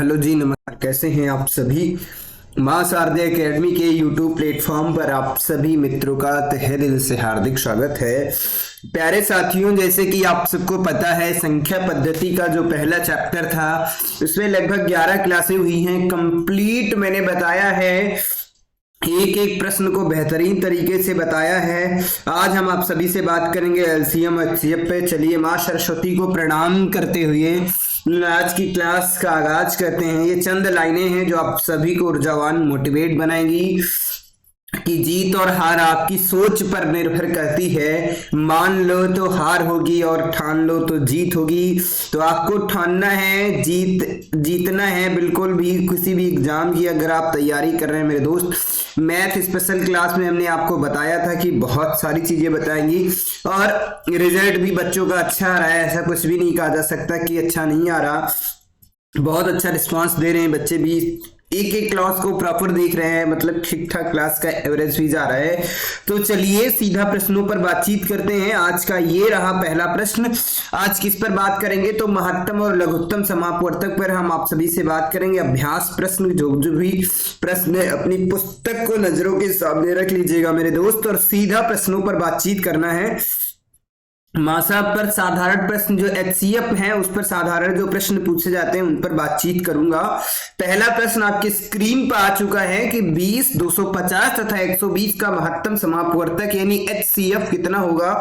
Hello जी, नमस्कार। कैसे हैं आप सभी। मां शारदे एकेडमी के यूट्यूब प्लेटफॉर्म पर आप सभी मित्रों का तहे दिल से हार्दिक स्वागत है। प्यारे साथियों, जैसे कि आप सबको पता है, संख्या पद्धति का जो पहला चैप्टर था उसमें लगभग 11 क्लासें हुई हैं कंप्लीट। मैंने बताया है, एक एक प्रश्न को बेहतरीन तरीके से बताया है। आज हम आप सभी से बात करेंगे एलसीएम एचसीएफ पे। चलिए माँ सरस्वती को प्रणाम करते हुए आज की क्लास का आगाज करते हैं। ये चंद लाइनें हैं जो आप सभी को ऊर्जावान मोटिवेट बनाएंगी कि जीत और हार आपकी सोच पर निर्भर करती है। मान लो तो हार होगी और ठान लो तो जीत होगी। तो आपको ठानना है, जीतना है। बिल्कुल भी किसी भी एग्जाम की अगर आप तैयारी कर रहे हैं मेरे दोस्त, मैथ स्पेशल क्लास में हमने आपको बताया था कि बहुत सारी चीजें बताएंगी और रिजल्ट भी बच्चों का अच्छा आ रहा है। ऐसा कुछ भी नहीं कहा जा सकता कि अच्छा नहीं आ रहा। बहुत अच्छा रिस्पांस दे रहे हैं बच्चे भी, एक एक क्लास को प्रॉपर देख रहे हैं, मतलब ठीक ठाक क्लास का एवरेज भी जा रहा है। तो चलिए सीधा प्रश्नों पर बातचीत करते हैं। आज का ये रहा पहला प्रश्न। आज किस पर बात करेंगे तो महत्तम और लघुत्तम समापवर्तक पर हम आप सभी से बात करेंगे। अभ्यास प्रश्न, जो भी प्रश्न है अपनी पुस्तक को नजरों के सामने रख लीजिएगा मेरे दोस्त, और सीधा प्रश्नों पर बातचीत करना है। मासा पर साधारण प्रश्न जो एचसीएफ है उस पर साधारण जो प्रश्न पूछे जाते हैं उन पर बातचीत करूंगा। पहला प्रश्न आपकी स्क्रीन पर आ चुका है कि 20, 250 तथा 120 का महत्तम समापवर्तक यानी एचसीएफ कितना होगा।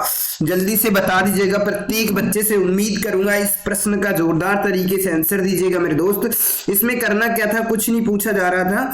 जल्दी से बता दीजिएगा। प्रत्येक बच्चे से उम्मीद करूंगा इस प्रश्न का जोरदार तरीके से आंसर दीजिएगा मेरे दोस्त। इसमें करना क्या था, कुछ नहीं पूछा जा रहा था।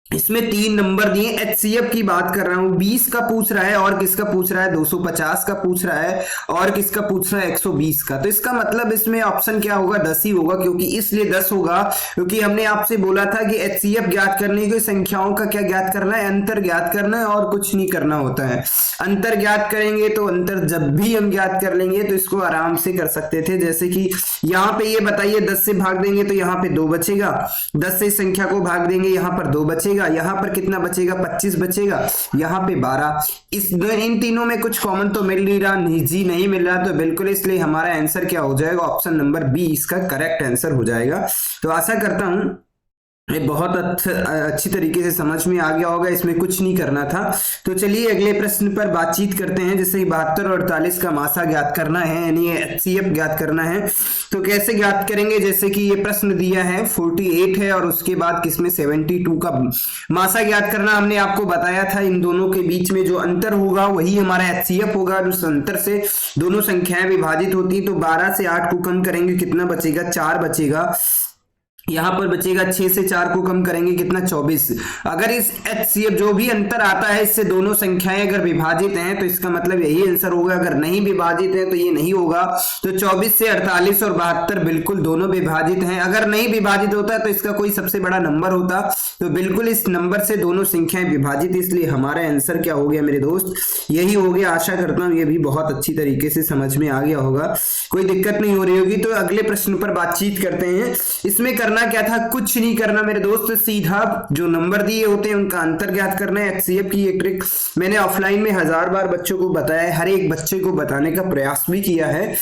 इसमें 3 नंबर दिए। एचसीएफ की बात कर रहा हूं, 20 का पूछ रहा है और किसका पूछ रहा है, 250 का पूछ रहा है और किसका पूछ रहा है, 120 का। तो इसका मतलब इसमें ऑप्शन क्या होगा, 10 ही होगा। क्योंकि इसलिए 10 होगा क्योंकि हमने आपसे बोला था कि एचसीएफ ज्ञात करने के संख्याओं का क्या ज्ञात करना है, अंतर ज्ञात करना है और कुछ नहीं करना होता है। अंतर ज्ञात करेंगे तो अंतर जब भी हम ज्ञात कर लेंगे तो इसको आराम से कर सकते थे। जैसे कि यहाँ पे ये बताइए, 10 से भाग देंगे तो यहाँ पे 2 बचेगा, 10 से संख्या को भाग देंगे यहाँ पर 2 बचेगा, यहाँ पर कितना बचेगा, 25 बचेगा, यहाँ पे 12। इन तीनों में कुछ कॉमन तो मिल नहीं रहा, जी नहीं मिल रहा, तो बिल्कुल इसलिए हमारा आंसर क्या हो जाएगा, ऑप्शन नंबर बी इसका करेक्ट आंसर हो जाएगा। तो आशा करता हूं ये बहुत अच्छी तरीके से समझ में आ गया होगा। इसमें कुछ नहीं करना था। तो चलिए अगले प्रश्न पर बातचीत करते हैं। जैसे 72 और 48 का मासा ज्ञात करना है यानी एचसीएफ ज्ञात करना है। तो कैसे ज्ञात करेंगे, जैसे कि ये प्रश्न दिया है 48 है और उसके बाद किसमें 72 का मासा ज्ञात करना हमने आपको बताया था। इन दोनों के बीच में जो अंतर होगा वही हमारा एचसीएफ होगा। उस अंतर से दोनों संख्याएं विभाजित होती, तो 12 से 8 को कम करेंगे कितना बचेगा, 4 बचेगा। यहां पर बचेगा 6 से 4 को कम करेंगे कितना, 24। अगर इस एचसीएफ जो भी अंतर आता है इससे दोनों संख्याएं अगर विभाजित हैं तो इसका मतलब यही आंसर होगा। अगर नहीं विभाजित है तो ये नहीं होगा। तो 24 से 48 और 72 बिल्कुल दोनों विभाजित हैं। अगर नहीं विभाजित होता तो इसका कोई सबसे बड़ा नंबर होता, तो बिल्कुल इस नंबर से दोनों संख्याएं विभाजित, इसलिए हमारा आंसर क्या हो गया मेरे दोस्त, यही हो गया। आशा करता हूं ये भी बहुत अच्छी तरीके से समझ में आ गया होगा, कोई दिक्कत नहीं हो रही होगी। तो अगले प्रश्न पर बातचीत करते हैं। इसमें करना क्या था, कुछ नहीं करना मेरे दोस्त, सीधा जो नंबर दिए होते हैं उनका अंतर ज्ञात करना है। एचसीएफ की एक ट्रिक मैंने ऑफलाइन में 1000 बार बच्चों को बताया है, हर एक बच्चे को बताने का प्रयास भी किया है।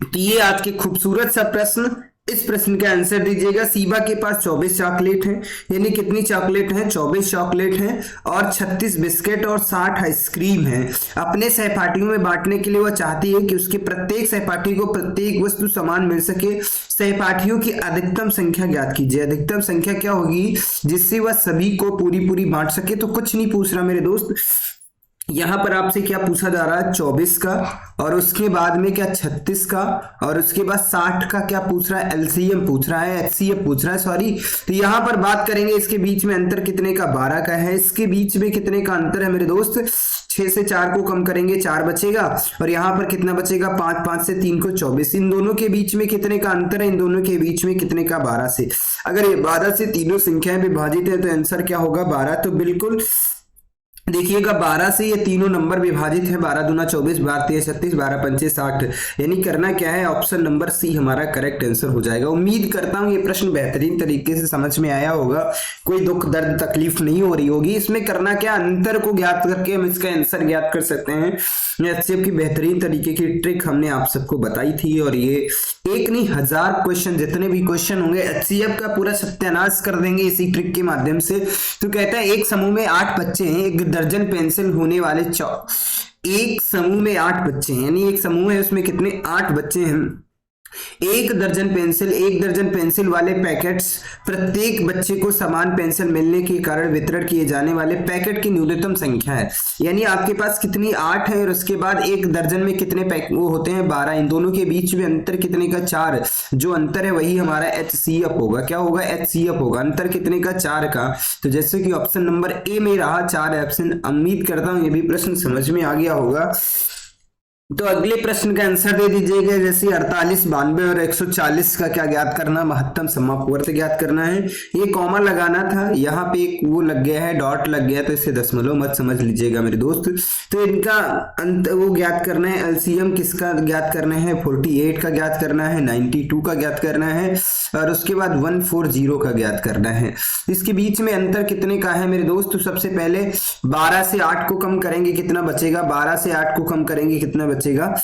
तो ये आज के खूबसूरत सा प्रश्न, इस प्रश्न का आंसर दीजिएगा। सीबा के पास 24 चॉकलेट हैं, यानी कितनी चॉकलेट हैं, 24 चॉकलेट हैं और 36 बिस्किट और 60 आइसक्रीम हैं। अपने सहपाठियों में बांटने के लिए वह चाहती है कि उसके प्रत्येक सहपाठी को प्रत्येक वस्तु समान मिल सके। सहपाठियों की अधिकतम संख्या ज्ञात कीजिए। अधिकतम संख्या क्या होगी जिससे वह सभी को पूरी पूरी बांट सके। तो कुछ नहीं पूछ रहा मेरे दोस्त, यहां पर आपसे क्या पूछा जा रहा है, 24 का और उसके बाद में क्या 36 का और उसके बाद 60 का क्या पूछ रहा है, एलसीएम पूछ रहा है, एचसीएफ पूछ रहा है, सॉरी। तो यहां पर बात करेंगे इसके बीच में अंतर कितने का, 12 का है। इसके बीच में कितने का अंतर है मेरे दोस्त, 6 से 4 को कम करेंगे 4 बचेगा और यहाँ पर कितना बचेगा, 5, 5 से 3 को 24। इन दोनों के बीच में कितने का अंतर है, इन दोनों के बीच में कितने का, 12 से। अगर ये 12 से तीनों संख्याएं विभाजित है तो आंसर क्या होगा, 12। तो बिल्कुल देखिएगा 12 से ये तीनों नंबर विभाजित है, 12 दूना 24, 12 तिया 36, 12 पंचे 60। यानी करना क्या है, ऑप्शन नंबर सी हमारा करेक्ट आंसर हो जाएगा। उम्मीद करता हूं ये प्रश्न बेहतरीन तरीके से समझ में आया होगा, कोई दुख दर्द तकलीफ नहीं हो रही होगी। इसमें करना क्या, अंतर को ज्ञात करके हम इसका आंसर ज्ञात कर सकते हैं। एचसीएफ की बेहतरीन तरीके की ट्रिक हमने आप सबको बताई थी, और ये एक नहीं 1000 क्वेश्चन, जितने भी क्वेश्चन होंगे एचसीएफ का पूरा सत्यानाश कर देंगे इसी ट्रिक के माध्यम से। तो कहता है एक समूह में 8 बच्चे हैं, 1 दर्जन पेंसिल होने वाले एक समूह में 8 बच्चे हैं, यानी एक समूह है उसमें कितने 8 बच्चे हैं। 1 दर्जन पेंसिल वाले पैकेट्स, प्रत्येक बच्चे को समान पेंसिल मिलने के कारण वितरण किए जाने वाले पैकेट की न्यूनतम संख्या है। यानी आपके पास कितनी 8 है, और उसके बाद 1 दर्जन में कितने वो होते हैं 12, इन दोनों के बीच में अंतर कितने का 4। जो अंतर है वही हमारा HCF होगा। क्या होगा, HCF होगा। अंतर कितने का 4 का। तो जैसे कि ऑप्शन नंबर ए में रहा 4 ऑप्शन। उम्मीद करता हूं ये भी प्रश्न समझ में आ गया होगा। तो अगले प्रश्न का आंसर दे दीजिएगा। जैसे 48, 92 और 140 का क्या ज्ञात करना, महत्तम समापवर्त ज्ञात करना है। ये कॉमा लगाना था, यहाँ पे एक वो लग गया है, डॉट लग गया, तो इसे दशमलव मत समझ लीजिएगा मेरे दोस्त। तो इनका अंत वो ज्ञात करना है। एलसीएम किसका ज्ञात करना है, 48 का ज्ञात करना है, 92 का ज्ञात करना है, और उसके बाद 140 का ज्ञात करना है। इसके बीच में अंतर कितने का है मेरे दोस्त। तो सबसे पहले 12 से 8 को कम करेंगे, कितना बचेगा, 12 से 8 को कम करेंगे कितना बचेगा,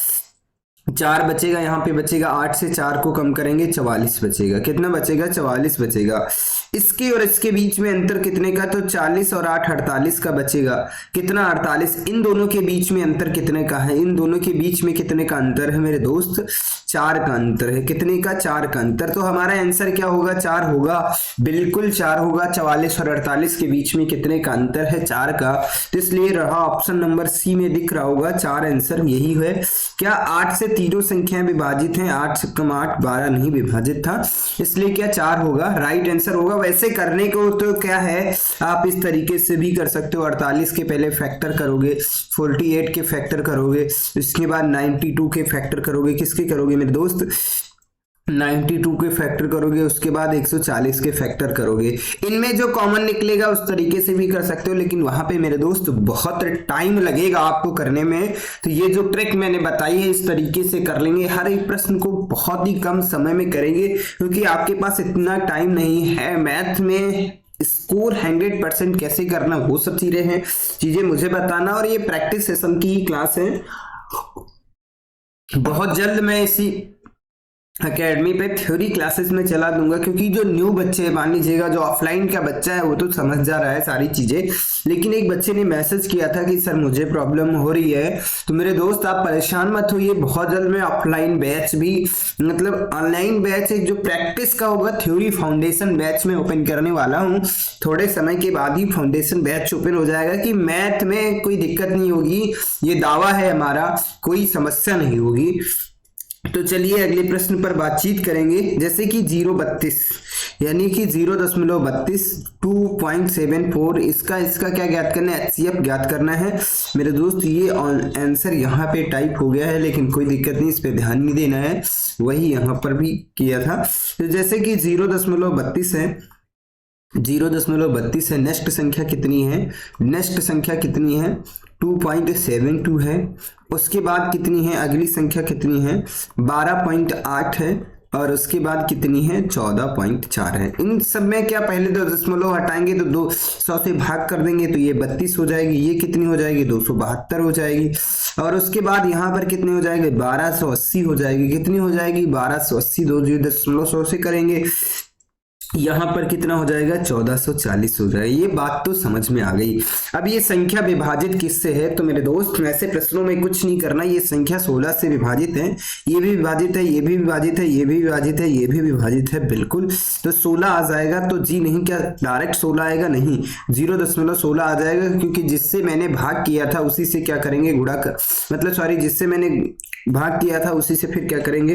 4 बचेगा। यहाँ पे बचेगा 8 से 4 को कम करेंगे 44 बचेगा। कितना बचेगा, 44 बचेगा। इसके और इसके बीच में अंतर कितने का, तो 40 और 8 48 का बचेगा। कितना, 48। इन दोनों के बीच में अंतर कितने का है, इन दोनों के बीच में कितने का अंतर है मेरे दोस्त, 4 का अंतर है। कितने का, 4 का अंतर। तो हमारा आंसर क्या होगा, 4 होगा, बिल्कुल 4 होगा। 44 और 48 के बीच में कितने का अंतर है, 4 का। तो इसलिए रहा ऑप्शन नंबर सी में दिख रहा होगा 4 आंसर यही है। क्या 8 से तीनों संख्याएं विभाजित हैं, 8 से कम 8, 12 नहीं विभाजित था, इसलिए क्या 4 होगा, राइट आंसर होगा। वैसे करने को तो क्या है, आप इस तरीके से भी कर सकते हो। 48 के पहले फैक्टर करोगे, 48 के फैक्टर करोगे, इसके बाद 92 के फैक्टर करोगे, किसके करोगे मेरे दोस्त, 92 के फैक्टर करोगे, उसके बाद 140 के फैक्टर करोगे। इनमें जो कॉमन निकलेगा उस तरीके से भी कर सकते हो, लेकिन वहां पे मेरे दोस्त बहुत टाइम लगेगा आपको करने में। तो ये जो ट्रिक मैंने बताई है इस तरीके से कर लेंगे, हर एक प्रश्न को बहुत ही कम समय में करेंगे, क्योंकि आपके पास इतना टाइम नहीं है। मैथ में स्कोर 100% कैसे करना, वो सब चीजें मुझे बताना, और ये प्रैक्टिस सेशन की ही क्लास है। बहुत जल्द मैं इसी अकेडमी पे थ्योरी क्लासेस में चला दूंगा, क्योंकि जो न्यू बच्चे हैं, मान लीजिएगा जो ऑफलाइन का बच्चा है वो तो समझ जा रहा है सारी चीजें, लेकिन एक बच्चे ने मैसेज किया था कि सर मुझे प्रॉब्लम हो रही है। तो मेरे दोस्त आप परेशान मत होइए, बहुत जल्द मैं ऑफलाइन बैच भी, मतलब ऑनलाइन बैच जो प्रैक्टिस का होगा, थ्योरी फाउंडेशन बैच में ओपन करने वाला हूँ। थोड़े समय के बाद ही फाउंडेशन बैच ओपन हो जाएगा, कि मैथ में कोई दिक्कत नहीं होगी, ये दावा है हमारा, कोई समस्या नहीं होगी। तो चलिए अगले प्रश्न पर बातचीत करेंगे। जैसे कि 0.32 यानी कि 0.32 2.74, इसका क्या ज्ञात करना है, HCF ज्ञात करना है मेरे दोस्त। ये आंसर यहाँ पे टाइप हो गया है, लेकिन कोई दिक्कत नहीं, इस पे ध्यान नहीं देना है, वही यहाँ पर भी किया था। तो जैसे कि 0.32 है, 0.32 है। नेक्स्ट संख्या कितनी है, नेक्स्ट संख्या कितनी है, 2.72 है। उसके बाद कितनी है, अगली संख्या कितनी है, 12.8 है, और उसके बाद कितनी है, 14.4 है। इन सब में क्या, पहले तो दशमलव हटाएंगे तो 200 से भाग कर देंगे तो ये 32 हो जाएगी, ये कितनी हो जाएगी, 272 हो जाएगी, और उसके बाद यहाँ पर कितनी हो जाएगी, 1280 हो जाएगी। कितनी हो जाएगी, 1280, 2.100 से करेंगे, यहाँ पर कितना हो जाएगा, 1440 हो जाएगा। ये बात तो समझ में आ गई। अब ये संख्या विभाजित किससे है, तो मेरे दोस्त वैसे प्रश्नों में कुछ नहीं करना, ये संख्या 16 से विभाजित है, ये भी विभाजित है, ये भी विभाजित है, ये भी विभाजित है, ये भी विभाजित है, बिल्कुल। तो 16 आ जाएगा। तो जी नहीं, क्या डायरेक्ट 16 आएगा, नहीं, 0.16 आ जाएगा, क्योंकि जिससे मैंने भाग किया था उसी से क्या करेंगे, गुणा कर, मतलब सॉरी, जिससे मैंने भाग किया था उसी से फिर क्या करेंगे,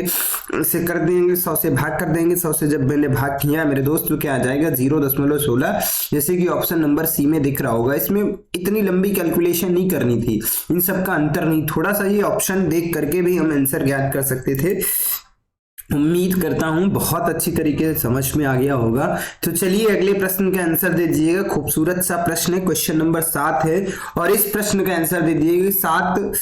इसे कर देंगे, 100 से भाग कर देंगे। 100 से जब मैंने भाग किया मेरे दोस्त तो क्या आ जाएगा, 0.16, जैसे कि ऑप्शन नंबर सी में दिख रहा होगा। इसमें इतनी लंबी कैलकुलेशन नहीं करनी थी, इन सब का अंतर नहीं, थोड़ा सा ये ऑप्शन देख करके भी हम आंसर ज्ञात कर सकते थे। उम्मीद करता हूं बहुत अच्छी तरीके से समझ में आ गया होगा। तो चलिए अगले प्रश्न का आंसर दे दीजिएगा। खूबसूरत सा प्रश्न है, क्वेश्चन नंबर 7 है और इस प्रश्न का आंसर दे दीजिएगा। 7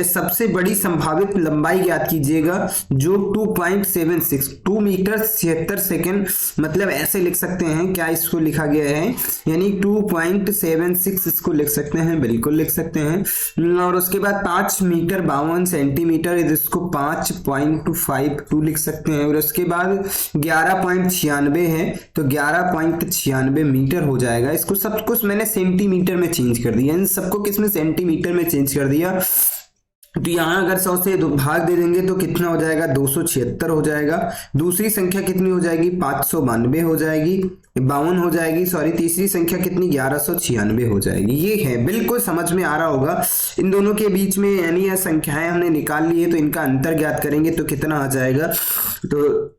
सबसे बड़ी संभावित लंबाई ज्ञात कीजिएगा जो 2.76 2 मीटर 76 सेकेंड, मतलब ऐसे लिख सकते हैं क्या इसको लिखा गया है, यानी 2.76 इसको लिख सकते हैं, बिल्कुल लिख सकते हैं। और उसके बाद 5 मीटर 52 सेंटीमीटर, इसको 5.52 लिख सकते हैं। और उसके बाद 11.96 है तो 11.96 मीटर हो जाएगा। इसको सब कुछ मैंने सेंटीमीटर में चेंज कर दिया, इन सबको किसमें, सेंटीमीटर में चेंज कर दिया। तो यहाँ अगर 100 से भाग दे देंगे तो कितना हो जाएगा, 276 हो जाएगा। दूसरी संख्या कितनी हो जाएगी, 592 हो जाएगी, 52 हो जाएगी, सॉरी तीसरी संख्या कितनी, 1196 हो जाएगी। ये है, बिल्कुल समझ में आ रहा होगा। इन दोनों के बीच में यानी यह संख्याएं हमने निकाल ली है तो इनका अंतर ज्ञात करेंगे तो कितना आ जाएगा। तो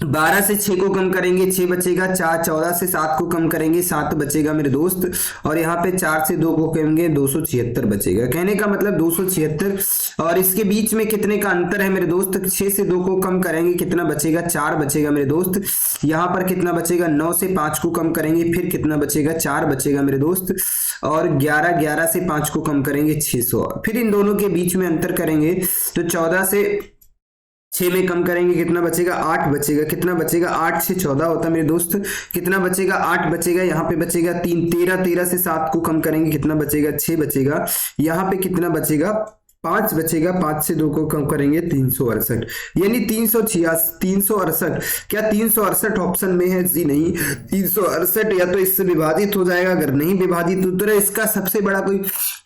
12 से 6 को कम करेंगे 6 बचेगा, 14 से 7 को कम करेंगे 7 बचेगा मेरे दोस्त, और यहाँ पे 4 से 2 को करेंगे 276 बचेगा। कहने का मतलब 276। और इसके बीच में कितने का अंतर है मेरे दोस्त, 6 से 2 को कम करेंगे कितना बचेगा, 4 बचेगा मेरे दोस्त। यहाँ पर कितना बचेगा, 9 से 5 को कम करेंगे फिर कितना बचेगा, 4 बचेगा मेरे दोस्त। और 11 से 5 को कम करेंगे 600। फिर इन दोनों के बीच में अंतर करेंगे तो 14 से 6 में कम करेंगे कितना बचेगा, 8 बचेगा। कितना बचेगा, 8 से 14 होता है मेरे दोस्त, कितना बचेगा, 8 बचेगा। यहाँ पे बचेगा 3, 13 से 7 को कम करेंगे कितना बचेगा, 6 बचेगा। यहाँ पे कितना बचेगा, 5 बचेगा। 5 से 2 को कम करेंगे 368, यानी 368। क्या 368 ऑप्शन में है, जी नहीं, 368 या तो इससे विभाजित हो जाएगा, अगर नहीं विभाजित तो इसका सबसे बड़ा कोई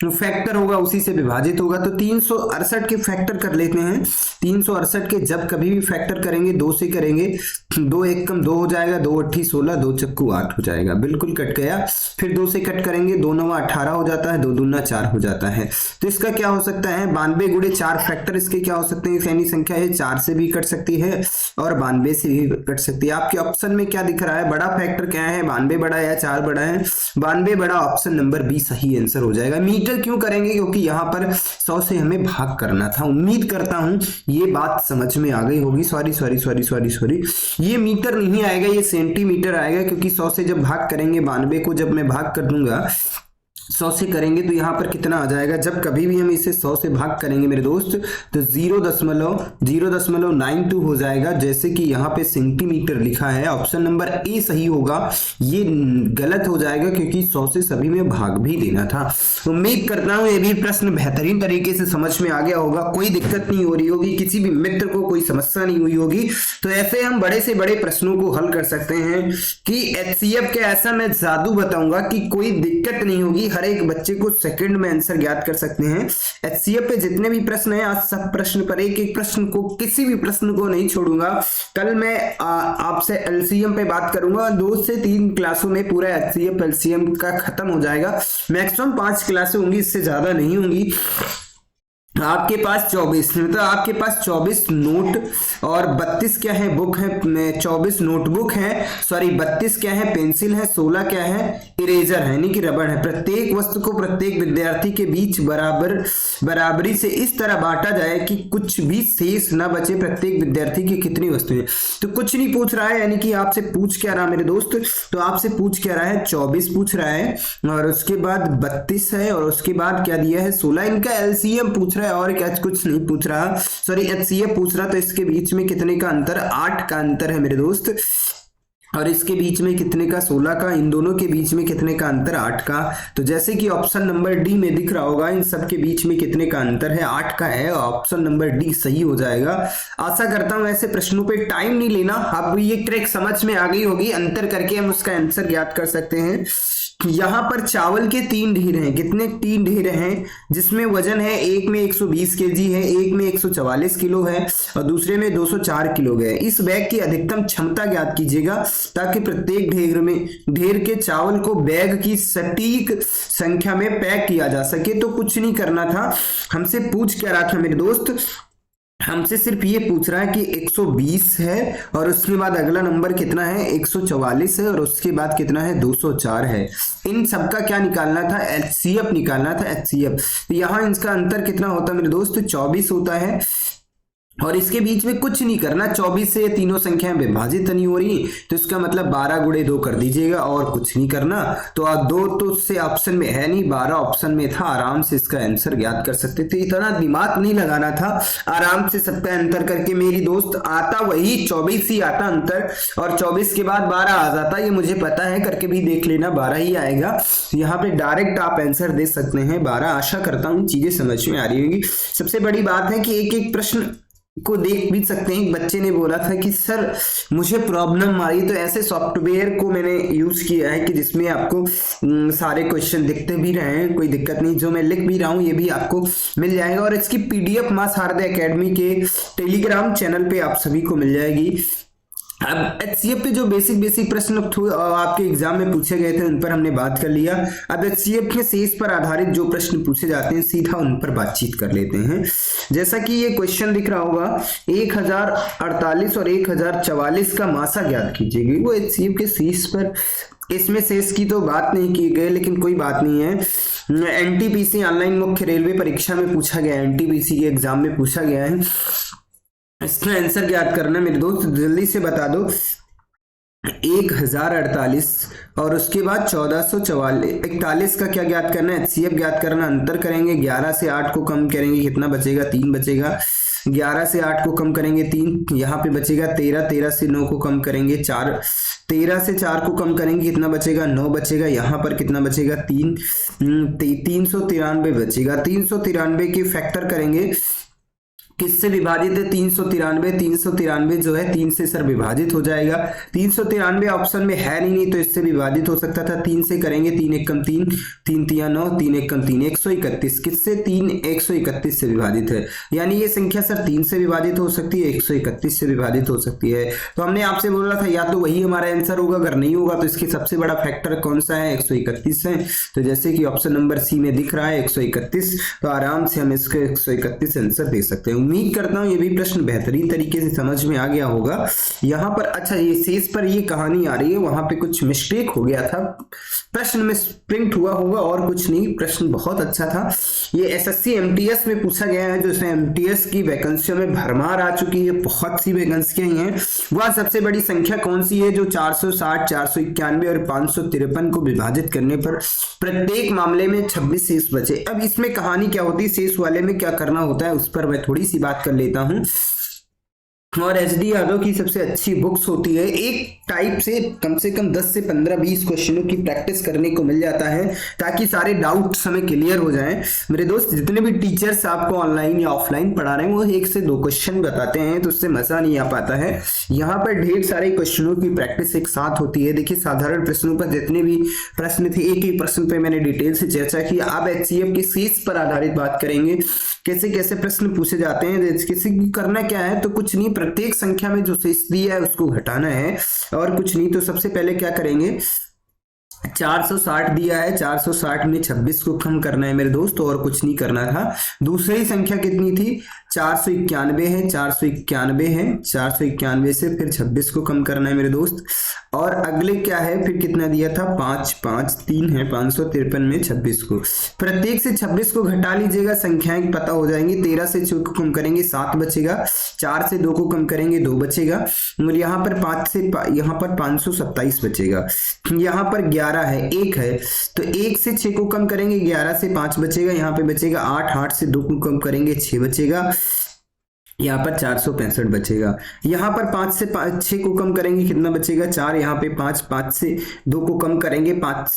फैक्टर होगा उसी से विभाजित होगा। तो 368 के फैक्टर कर लेते हैं। 368 के जब कभी भी फैक्टर करेंगे 2 से करेंगे, 2 1 कम 2 हो जाएगा, 2 8 16, 2 चक्कू 8 हो जाएगा, बिल्कुल कट गया। फिर 2 से कट करेंगे, 2 9 18 हो जाता है, 2 दूना 4 हो जाता है। तो इसका क्या हो सकता है, 92 गुणे 4 फैक्टर इसके क्या हो सकते हैं, सैनी संख्या है, 4 से भी कट सकती है और 92 से भी कट सकती है। आपके ऑप्शन में क्या दिख रहा है, बड़ा फैक्टर क्या है, 92 बड़ा है या 4 बड़ा है, 92 बड़ा, ऑप्शन नंबर बी सही आंसर हो जाएगा। मीटर क्यों करेंगे, क्योंकि यहाँ पर 100 से हमें भाग करना था। उम्मीद करता हूं ये बात समझ में आ गई होगी। सॉरी, ये मीटर नहीं आएगा, ये सेंटीमीटर आएगा, क्योंकि 100 से जब भाग करेंगे, 92 को जब मैं भाग कर दूंगा 100 से करेंगे तो यहाँ पर कितना आ जाएगा, जब कभी भी हम इसे 100 से भाग करेंगे मेरे दोस्त तो 0.092 हो जाएगा। जैसे कि यहाँ पे सेंटीमीटर लिखा है, ऑप्शन नंबर ए सही होगा, ये गलत हो जाएगा क्योंकि 100 से सभी में भाग भी देना था। उम्मीद करता हूँ ये भी प्रश्न बेहतरीन तरीके से समझ में आ गया होगा, कोई दिक्कत नहीं हो रही होगी, किसी भी मित्र को कोई समस्या नहीं हुई होगी। तो ऐसे हम बड़े से बड़े प्रश्नों को हल कर सकते हैं कि HCF के ऐसा मैं जादू बताऊंगा कि कोई दिक्कत नहीं होगी, हर एक बच्चे को सेकंड में आंसर ज्ञात कर सकते हैं। HCF पे जितने भी प्रश्न हैं, आज सब प्रश्न पर एक प्रश्न को, किसी भी प्रश्न को नहीं छोड़ूंगा। कल मैं आपसे LCM पे बात करूंगा, 2 से 3 क्लासों में पूरा HCF LCM का खत्म हो जाएगा। मैक्सिमम 5 क्लासें होंगी, इससे ज्यादा नहीं होंगी। आपके पास 24 मतलब आपके पास 24 नोट और 32 क्या है बुक है, 24 नोटबुक है, सॉरी 32 क्या है पेंसिल है, 16 क्या है इरेजर है यानी कि रबड़ है। प्रत्येक वस्तु को प्रत्येक विद्यार्थी के बीच बराबरी से इस तरह बांटा जाए कि कुछ भी शेष ना बचे। प्रत्येक विद्यार्थी की कितनी वस्तुएं, तो कुछ नहीं पूछ रहा है, यानी कि आपसे पूछ क्या रहा मेरे दोस्त, तो आपसे पूछ क्या रहा है, 24 पूछ रहा है और उसके बाद 32 है और उसके बाद क्या दिया है 16। इनका LCM पूछ रहा है और क्या कुछ नहीं पूछ रहा, सॉरी HCF पूछ रहा। तो इसके बीच में कितने का अंतर, 8 का अंतर है मेरे दोस्त, और इसके बीच में कितने का 16 का, इन दोनों के बीच में कितने का अंतर 8 का। तो जैसे कि ऑप्शन नंबर डी में दिख रहा होगा, इन सब के बीच में कितने का अंतर है 8 का है, ऑप्शन नंबर डी सही हो जाएगा। आशा करता हूं ऐसे प्रश्नों पे टाइम नहीं लेना, अब ये ट्रिक समझ में आ गई होगी, अंतर करके हम उसका आंसर ज्ञात कर सकते हैं। यहाँ पर चावल के 3 ढेर हैं, कितने 3 ढेर हैं, जिसमें वजन है एक में 120 केजी है, एक में 144 किलो है और दूसरे में 204 किलो है। इस बैग की अधिकतम क्षमता ज्ञात कीजिएगा ताकि प्रत्येक ढेर के चावल को बैग की सटीक संख्या में पैक किया जा सके। तो कुछ नहीं करना था, हमसे पूछ क्या रहा था मेरे दोस्त, हमसे सिर्फ ये पूछ रहा है कि 120 है और उसके बाद अगला नंबर कितना है 144 है और उसके बाद कितना है 204 है। इन सबका क्या निकालना था, HCF निकालना था, HCF। तो यहाँ इसका अंतर कितना होता है मेरे दोस्त, 24 होता है। और इसके बीच में कुछ नहीं करना। 24 से ये तीनों संख्याएं विभाजित नहीं हो रही, तो इसका मतलब 12 गुणे 2 कर दीजिएगा और कुछ नहीं करना। तो आप 2 तो उससे ऑप्शन में है नहीं, 12 ऑप्शन में था, आराम से इसका आंसर ज्ञात कर सकते थे। इतना दिमाग नहीं लगाना था, आराम से सबका अंतर करके मेरी दोस्त आता वही 24 ही आता अंतर, और 24 के बाद 12 आ जाता, ये मुझे पता है, करके भी देख लेना 12 ही आएगा। यहाँ पे डायरेक्ट आप आंसर दे सकते हैं 12। आशा करता हूँ चीजें समझ में आ रही होगी। सबसे बड़ी बात है कि एक एक प्रश्न को देख भी सकते हैं। एक बच्चे ने बोला था कि सर मुझे प्रॉब्लम आ रही, तो ऐसे सॉफ्टवेयर को मैंने यूज किया है कि जिसमें आपको सारे क्वेश्चन दिखते भी रहे हैं, कोई दिक्कत नहीं। जो मैं लिख भी रहा हूँ ये भी आपको मिल जाएगा, और इसकी पीडीएफ मां शारदा एकेडमी के टेलीग्राम चैनल पे आप सभी को मिल जाएगी। अब एचसीएफ पे जो बेसिक प्रश्न आपके एग्जाम में पूछे गए थे उन पर हमने बात कर लिया। अब एचसीएफ के शेष पर आधारित जो प्रश्न पूछे जाते हैं सीधा उन पर बातचीत कर लेते हैं। जैसा कि ये क्वेश्चन दिख रहा होगा, 1048 और 1044 का मासा ज्ञात कीजिएगी। वो एचसीएफ के शेष पर, इसमें शेष की तो बात नहीं की गई, लेकिन कोई बात नहीं है। एनटीपीसी ऑनलाइन मुख्य रेलवे परीक्षा में पूछा गया, एनटीपीसी के एग्जाम में पूछा गया है। इसका आंसर ज्ञात करना मेरे दोस्त, जल्दी से बता दो। 1048 और उसके बाद 1441 का क्या ज्ञात करना है? एचसीएफ ज्ञात करना। अंतर करेंगे, 11 से 8 को कम करेंगे कितना बचेगा? 3 बचेगा। 11 से 8 को कम करेंगे 3, यहाँ पे बचेगा 13। 13 से 9 को कम करेंगे 4। 13 से 4 को कम करेंगे कितना बचेगा? 9 बचेगा। यहाँ पर कितना बचेगा? 3। 393 बचेगा। 393 के फैक्टर करेंगे, किससे विभाजित है? 393। 393 जो है 3 से सर विभाजित हो जाएगा। 393 ऑप्शन में है नहीं तो इससे विभाजित हो सकता था। 3 से करेंगे, 3 एकम 3, 3 तिया 9, 3 एकम 3, 131। किससे? 3 131 से विभाजित है, यानी ये संख्या सर 3 से विभाजित हो सकती है, 131 से विभाजित हो सकती है। तो हमने आपसे बोला था या तो वही हमारा आंसर होगा, अगर नहीं होगा तो इसके सबसे बड़ा फैक्टर कौन सा है? 131 है। तो जैसे कि ऑप्शन नंबर सी में दिख रहा है 131, तो आराम से हम इसके 131 आंसर दे सकते हैं। उम्मीद करता हूं ये भी प्रश्न बेहतरीन तरीके से समझ में आ गया होगा। यहाँ पर अच्छा ये शेष पर ये कहानी आ रही है, वहां पे कुछ मिस्टेक हो गया था, प्रश्न में प्रिंट हुआ होगा और कुछ नहीं। प्रश्न बहुत अच्छा था। ये एसएससी एमटीएस में पूछा गया है, जो एमटीएस की वैकेंसियों में भरमार आ चुकी है, बहुत सी वैकेंसियां हैं। वह सबसे बड़ी संख्या कौन सी है जो 460, 491 और 553 को विभाजित करने पर प्रत्येक मामले में 26 शेष बचे। अब इसमें कहानी क्या होती है, शेष वाले में क्या करना होता है, उस पर मैं थोड़ी सी बात कर लेता हूं। और एचडी यादव की सबसे अच्छी बुक्स होती है, एक टाइप से कम 10 से 15-20 क्वेश्चनों की प्रैक्टिस करने को मिल जाता है, ताकि सारे डाउट्स हमें क्लियर हो जाएं। मेरे दोस्त जितने भी टीचर्स आपको ऑनलाइन या ऑफलाइन पढ़ा रहे हैं वो 1 से 2 क्वेश्चन बताते हैं, तो उससे मजा नहीं आ पाता है। यहाँ पर ढेर सारे क्वेश्चनों की प्रैक्टिस एक साथ होती है। देखिए साधारण प्रश्नों पर जितने भी प्रश्न थे, एक ही प्रश्न पे मैंने डिटेल से चर्चा की। अब एचसीएफ के शेष पर आधारित बात करेंगे, कैसे कैसे प्रश्न पूछे जाते हैं। किसी करना क्या है, तो कुछ नहीं, प्रत्येक संख्या में जो शेष दिया है उसको घटाना है और कुछ नहीं। तो सबसे पहले क्या करेंगे, 460 दिया है, 460 में 26 को कम करना है मेरे दोस्त, और कुछ नहीं करना था। दूसरी संख्या कितनी थी? 491 है, 491 है, 491 से फिर 26 को कम करना है मेरे दोस्त। और अगले क्या है, फिर कितना दिया था? 5 5 3 है, 553 में 26 को, प्रत्येक से 26 को घटा लीजिएगा, संख्याएं पता हो जाएंगी। 13 से 6 को कम करेंगे 7 बचेगा, 4 से 2 को कम करेंगे 2 बचेगा, और यहाँ पर 5 से यहाँ पर 527 बचेगा। यहाँ पर 11 है, 1 है, तो 1 से 6 को कम करेंगे, 11 से 5 बचेगा, यहाँ पे बचेगा 8, 8 से 2 को कम करेंगे 6 बचेगा, यहाँ पर 465 बचेगा। यहाँ पर 5 से 6 को कम करेंगे कितना बचेगा? 4, यहाँ पे 5, 5 से 2 को कम करेंगे 5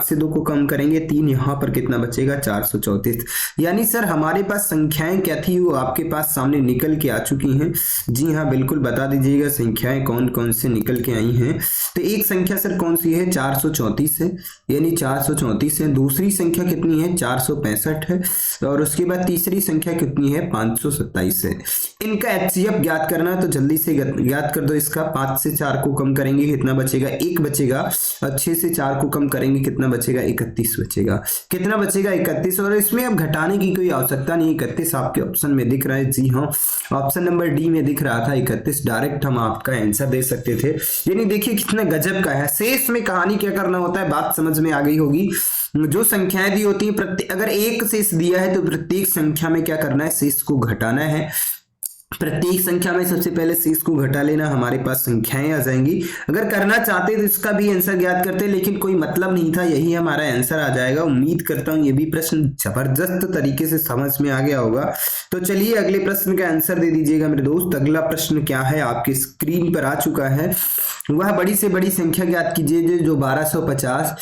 से 2 को कम करेंगे 3, यहाँ पर कितना बचेगा? 434। यानी सर हमारे पास संख्याएं क्या थी वो आपके पास सामने निकल के आ चुकी हैं। जी हाँ बिल्कुल, बता दीजिएगा संख्याएं कौन कौन से निकल के आई हैं। तो एक संख्या सर कौन सी है? 434 है, यानी 434 है। दूसरी संख्या कितनी है? 465 है, और उसके बाद तीसरी संख्या कितनी है? 527 है। इनका एचसीएफ ज्ञात करना है, तो जल्दी से ज्ञात कर दो इसका। 5 से 4 को कम करेंगे कितना बचेगा? 1 बचेगा, और 6 से 4 को कम करेंगे कितना बचेगा? 31 बचेगा। कितना बचेगा? 31। और इसमें अब घटाने की कोई आवश्यकता नहीं, 31 आपके ऑप्शन में दिख रहा है। जी हाँ, ऑप्शन नंबर डी में दिख रहा था 31, डायरेक्ट हम आपका आंसर दे सकते थे। यानी देखिए कितना गजब का है। शेष में कहानी क्या करना होता है, बात समझ में आ गई होगी। जो संख्याएं दी होती है, अगर एक शेष दिया है तो प्रत्येक संख्या में क्या करना है? शेष को घटाना है। प्रत्येक संख्या में सबसे पहले शेष को घटा लेना, हमारे पास संख्याएं आ जाएंगी। अगर करना चाहते तो इसका भी आंसर ज्ञात करते, लेकिन कोई मतलब नहीं था, यही हमारा आंसर आ जाएगा। उम्मीद करता हूं ये भी प्रश्न जबरदस्त तरीके से समझ में आ गया होगा। तो चलिए अगले प्रश्न का आंसर दे दीजिएगा मेरे दोस्त। अगला प्रश्न क्या है, आपकी स्क्रीन पर आ चुका है। वह बड़ी से बड़ी संख्या ज्ञात कीजिए जो 1250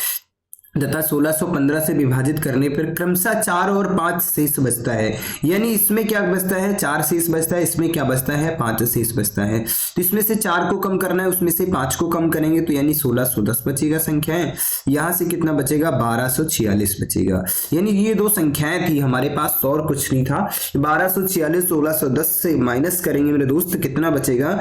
तथा 1615 से विभाजित करने पर क्रमशः 4 और 5 शेष बचता है। यानी इसमें क्या बचता है, 4 शेष बचता है, इसमें क्या बचता है, 5 शेष बचता है। तो इसमें से 4 को कम करना है, उसमें से 5 को कम करेंगे तो यानी 1610 बचेगा संख्याएं। यहां से कितना बचेगा, 1246 बचेगा। यानी ये दो संख्याएं थी हमारे पास और कुछ नहीं था। 1246 1610 से माइनस करेंगे मेरे दोस्त, कितना बचेगा।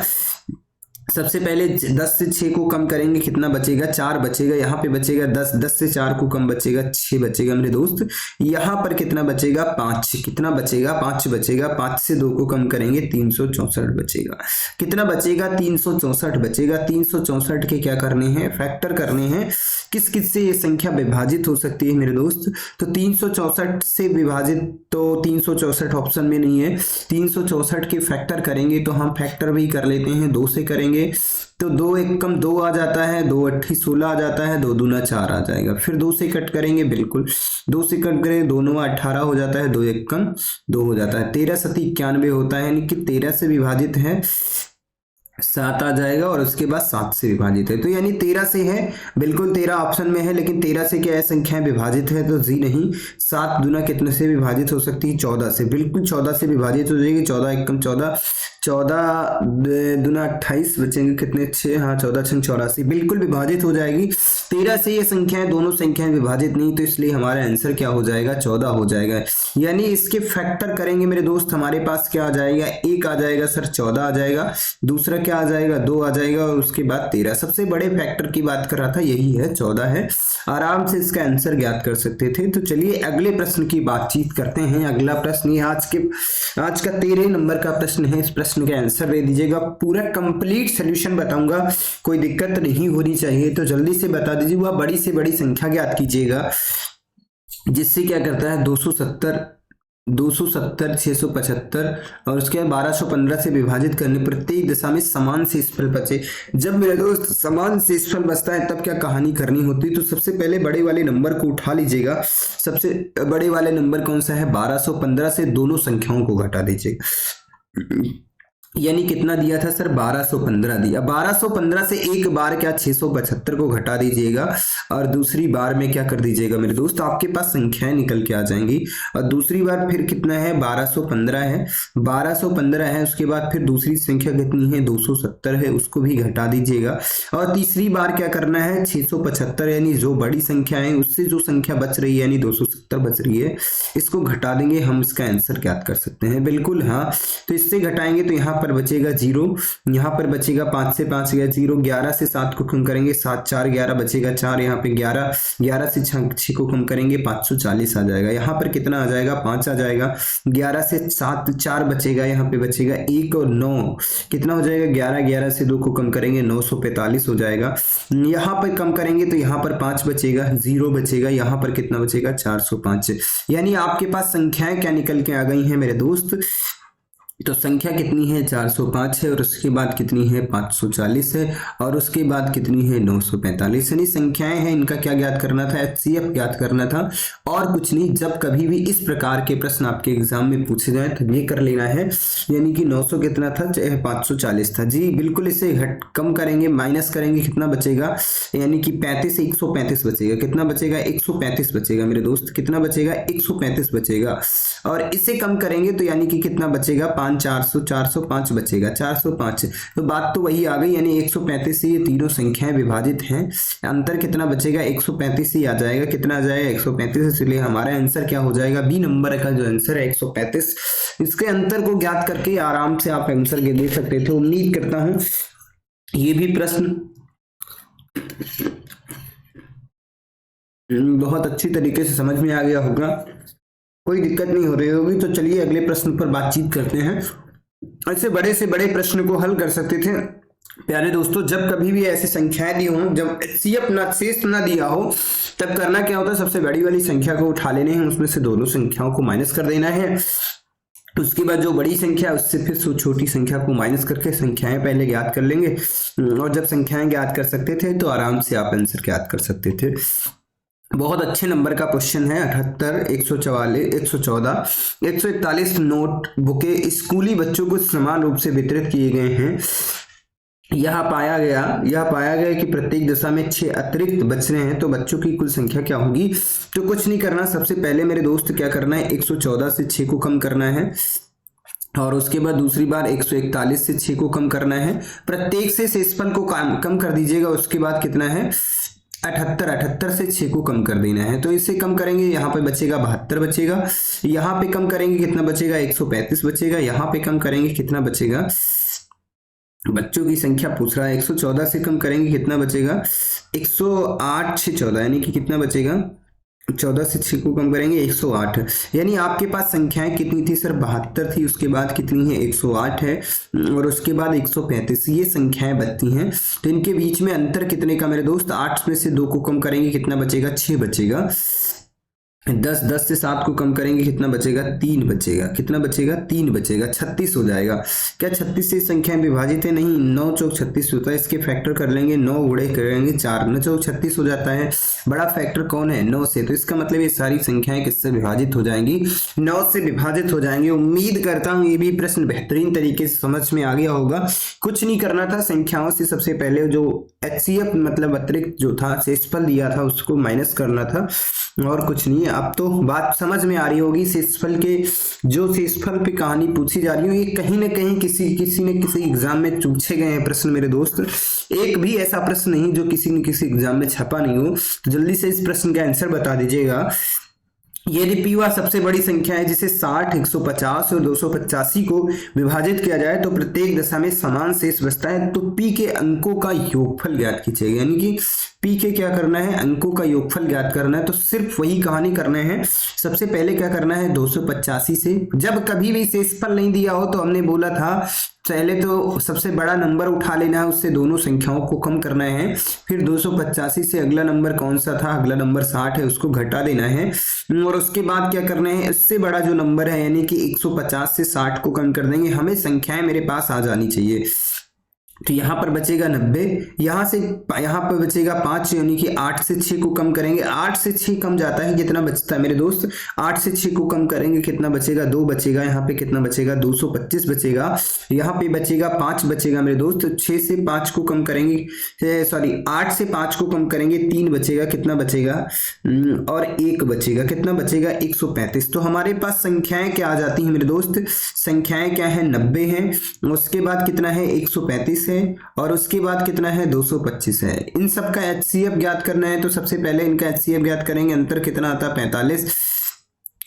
सबसे पहले 10 से 6 को कम करेंगे, कितना बचेगा, 4 बचेगा। यहाँ पे बचेगा 10, 10 से 4 को कम बचेगा 6 बचेगा मेरे दोस्त। यहाँ पर कितना बचेगा, 5, कितना बचेगा, 5 बचेगा। 5 से 2 को कम करेंगे 364 बचेगा। कितना बचेगा, 364 बचेगा। 364 के क्या करने हैं, फैक्टर करने हैं। किस किस से ये संख्या विभाजित हो सकती है मेरे दोस्त, तो 364 से विभाजित, तो 364 ऑप्शन में नहीं है। 364 के फैक्टर करेंगे तो हम फैक्टर भी कर लेते हैं, 2 से करेंगे तो 2 एक कम 2 आ जाता है, 2 अट्ठी 16 आ जाता है, 2 दूना 4 आ जाएगा। फिर 2 से कट करेंगे, बिल्कुल 2 से कट करें, 2 9 18 हो जाता है, 2 एक कम 2 हो जाता है। 13 सती 91 होता है, यानी कि 13 से विभाजित है 7 आ जाएगा और उसके बाद 7 से विभाजित है, तो यानी 13 से है, बिल्कुल 13 ऑप्शन में है, लेकिन 13 से क्या है, संख्या विभाजित है तो जी नहीं। 7 दूना कितने से विभाजित हो सकती है, 14 से, बिल्कुल 14 से विभाजित हो जाएगी। 14 एक कम 14, 14 दूना 28 बचेंगे कितने, 6, हाँ 14 6 84, बिल्कुल विभाजित हो जाएगी। 13 से ये संख्याएं, दोनों संख्याएं विभाजित नहीं, तो इसलिए हमारा आंसर क्या हो जाएगा, 14 हो जाएगा। यानी इसके फैक्टर करेंगे मेरे दोस्त, हमारे पास क्या आ जाएगा, 1 आ जाएगा सर, 14 आ जाएगा। दूसरा क्या आ जाएगा, 2 आ जाएगा और उसके बाद 13। सबसे बड़े फैक्टर की बात कर रहा था, यही है 14 है। आराम से इसका आंसर ज्ञात कर सकते थे। तो चलिए अगले प्रश्न की बातचीत करते हैं। अगला प्रश्न ये आज का 13 नंबर का प्रश्न है। इस प्रश्न का आंसर दे दीजिएगा, पूरा कंप्लीट सोल्यूशन बताऊंगा, कोई दिक्कत नहीं होनी चाहिए, तो जल्दी से बता दीजिए। वह बड़ी से बड़ी संख्या ज्ञात कीजिएगा जिससे क्या करता है, 270 675 और उसके बाद 1215 से विभाजित करने पर प्रत्येक दिशा में समान शेषफल बचे। जब मेरे दोस्त समान शेषफल बचता है तब क्या कहानी करनी होती है, तो सबसे पहले बड़े वाले नंबर को उठा लीजिएगा। सबसे बड़े वाले नंबर कौन सा है, 1215 से दोनों संख्याओं को घटा दीजिएगा। यानी कितना दिया था सर, 1215 दिया। 1215 से एक बार क्या 675 को घटा दीजिएगा और दूसरी बार में क्या कर दीजिएगा मेरे दोस्त, आपके पास संख्याएं निकल के आ जाएंगी। और दूसरी बार फिर कितना है, 1215 है, 1215 है। उसके बाद फिर दूसरी संख्या कितनी है, 270 है, उसको भी घटा दीजिएगा। और तीसरी बार क्या करना है, 675, यानी जो बड़ी संख्या है उससे जो संख्या बच रही है यानी 270 बच रही है, इसको घटा देंगे, हम इसका आंसर ज्ञात कर सकते हैं। बिल्कुल हाँ, तो इससे घटाएंगे तो यहाँ पर बचेगा 0, यहाँ पर बचेगा 5 से 5 गया 0, 11 से 7 को कम करेंगे 7 4 11 बचेगा 4, यहाँ पे 11 से 6 को कम करेंगे 540 आ जाएगा। यहाँ पर कितना आ जाएगा, 5 आ जाएगा। 11 से 7 4 बचेगा, यहाँ पे बचेगा 1 और 9 कितना हो जाएगा, 11 से 2 को कम करेंगे 945 हो जाएगा। यहाँ पर कम करेंगे तो यहाँ पर 5 बचेगा, 0 बचेगा, यहाँ पर कितना बचेगा, 405। यानी आपके पास संख्याएं क्या निकल के आ गई हैं मेरे दोस्त, तो संख्या कितनी है, 405 है, और उसके बाद कितनी है, 540 है, और उसके बाद कितनी है, 945। यानी संख्याएं हैं, इनका क्या ज्ञात करना था, HCF ज्ञात करना था और कुछ नहीं। जब कभी भी इस प्रकार के प्रश्न आपके एग्जाम में पूछे जाए तो ये कर लेना है। यानी कि 900 कितना था, 540 था जी, बिल्कुल। इसे कम करेंगे, माइनस करेंगे, कितना बचेगा, यानी कि 35 से 135 बचेगा। कितना बचेगा, 135 बचेगा मेरे दोस्त, कितना बचेगा, 135 बचेगा। और इसे कम करेंगे तो यानी कि कितना बचेगा, 405 बचेगा, 405। तो बात तो वही आ गई, यानी 135 से ये तीनों संख्याएं विभाजित हैं, अंतर कितना बचेगा, 135 ही आ जाएगा। कितना आ जाएगा, 135। इसलिए हमारा आंसर क्या हो जाएगा, बी नंबर का जो आंसर है 135। इसके अंतर को ज्ञात करके आराम से आप आंसर दे सकते थे। उम्मीद करता हूं ये भी प्रश्न बहुत अच्छी तरीके से समझ में आ गया होगा, कोई दिक्कत नहीं हो रही होगी। तो चलिए अगले प्रश्न पर बातचीत करते हैं। ऐसे बड़े से बड़े प्रश्न को हल कर सकते थे प्यारे दोस्तों, जब कभी भी ऐसी संख्याएं दी हों, जब HCF ना शेष ना दिया हो, तब करना क्या होता है, सबसे बड़ी वाली संख्या को उठा लेने हैं, उसमें से दोनों संख्याओं को माइनस कर देना है। उसके बाद जो बड़ी संख्या है उससे फिर छोटी संख्या को माइनस करके संख्याएं पहले ज्ञात कर लेंगे, और जब संख्याएं ज्ञात कर सकते थे तो आराम से आप आंसर ज्ञात कर सकते थे। बहुत अच्छे नंबर का क्वेश्चन है। 78, 144, 114, 141 नोट बुकें स्कूली बच्चों को समान रूप से वितरित किए गए हैं। यह पाया गया कि प्रत्येक दशा में 6 अतिरिक्त बच रहे हैं, तो बच्चों की कुल संख्या क्या होगी। तो कुछ नहीं करना, सबसे पहले मेरे दोस्त क्या करना है, 114 से 6 को कम करना है, और उसके बाद दूसरी बार 141 से 6 को कम करना है। प्रत्येक से शेषफल को कम कर दीजिएगा। उसके बाद कितना है, 78 से 6 को कम कर देना है। तो इससे कम करेंगे, यहाँ पे बचेगा 72 बचेगा। यहाँ पे कम करेंगे कितना बचेगा, 135 बचेगा। यहाँ पे कम करेंगे कितना बचेगा, बच्चों की संख्या पूछ रहा है, 114 से कम करेंगे कितना बचेगा, 108 से 14, यानी कि कितना बचेगा, 14 से 6 को कम करेंगे 108। यानी आपके पास संख्याएं कितनी थी सर, 72 थी। उसके बाद कितनी है, 108 है, और उसके बाद 135, ये संख्याएं बचती हैं। तो इनके बीच में अंतर कितने का मेरे दोस्त, 8 में से 2 को कम करेंगे कितना बचेगा, 6 बचेगा। 10 से 7 को कम करेंगे कितना बचेगा, 3 बचेगा। कितना बचेगा, 3 बचेगा। 36 हो जाएगा। क्या 36 से संख्या विभाजित है, नहीं, 9 चौक 36 होता है। इसके फैक्टर कर लेंगे, 9 गुणे करेंगे 4, 9 चौक 36 हो जाता है। बड़ा फैक्टर कौन है, 9 से। तो इसका मतलब ये सारी संख्याएं किससे विभाजित हो जाएंगी, 9 से विभाजित हो जाएंगी। उम्मीद करता हूं ये भी प्रश्न बेहतरीन तरीके से समझ में आ गया होगा। कुछ नहीं करना था, संख्याओं से सबसे पहले जो HCF मतलब अतिरिक्त जो था, शेषफल दिया था, उसको माइनस करना था, और कुछ नहीं। अब तो बात समझ में आ रही होगी। शेषफल के जो शेषफल पे कहानी पूछी जा रही है, ये कहीं ना कहीं किसी न किसी एग्जाम में पूछे गए हैं प्रश्न मेरे दोस्त। एक भी ऐसा प्रश्न नहीं जो किसी न किसी एग्जाम में छपा नहीं हो। तो जल्दी से इस प्रश्न का आंसर बता दीजिएगा। यदि पी वह सबसे बड़ी संख्या है जिसे 60, 150 और 285 को विभाजित किया जाए तो प्रत्येक दशा में समान शेष बचता है, तो पी के अंकों का योगफल ज्ञात कीजिएगा। यानी कि पी के क्या करना है, अंकों का योगफल ज्ञात करना है। तो सिर्फ वही कहानी करना है। सबसे पहले क्या करना है, 285 से, जब कभी भी शेषफल नहीं दिया हो तो हमने बोला था पहले तो सबसे बड़ा नंबर उठा लेना है, उससे दोनों संख्याओं को कम करना है। फिर 285 से अगला नंबर कौन सा था, अगला नंबर 60 है, उसको घटा देना है। और उसके बाद क्या करना है, इससे बड़ा जो नंबर है यानी कि 150 से 60 को कम कर देंगे। हमें संख्याएं मेरे पास आ जानी चाहिए। तो यहाँ पर बचेगा 90, यहाँ पर बचेगा 5, यानी कि 8 से 6 को कम करेंगे। 8 से 6 कम जाता है, कितना बचता है मेरे दोस्त, 8 से 6 को कम करेंगे कितना बचेगा, 2 बचेगा। यहाँ पे कितना बचेगा, 225 बचेगा। यहाँ पे बचेगा 5 बचेगा मेरे दोस्त। 6 से 5 को कम करेंगे, सॉरी 8 से 5 को कम करेंगे, 3 बचेगा। कितना बचेगा, और 1 बचेगा। कितना बचेगा, 135। तो हमारे पास संख्याएं क्या आ जाती हैं मेरे दोस्त, संख्याएं क्या है, 90 है। उसके बाद कितना है, 135 है, और उसके बाद कितना है, 225 है। इन सब का HCF ज्ञात करना है। तो सबसे पहले इनका HCF ज्ञात करेंगे। अंतर कितना आता है, 45।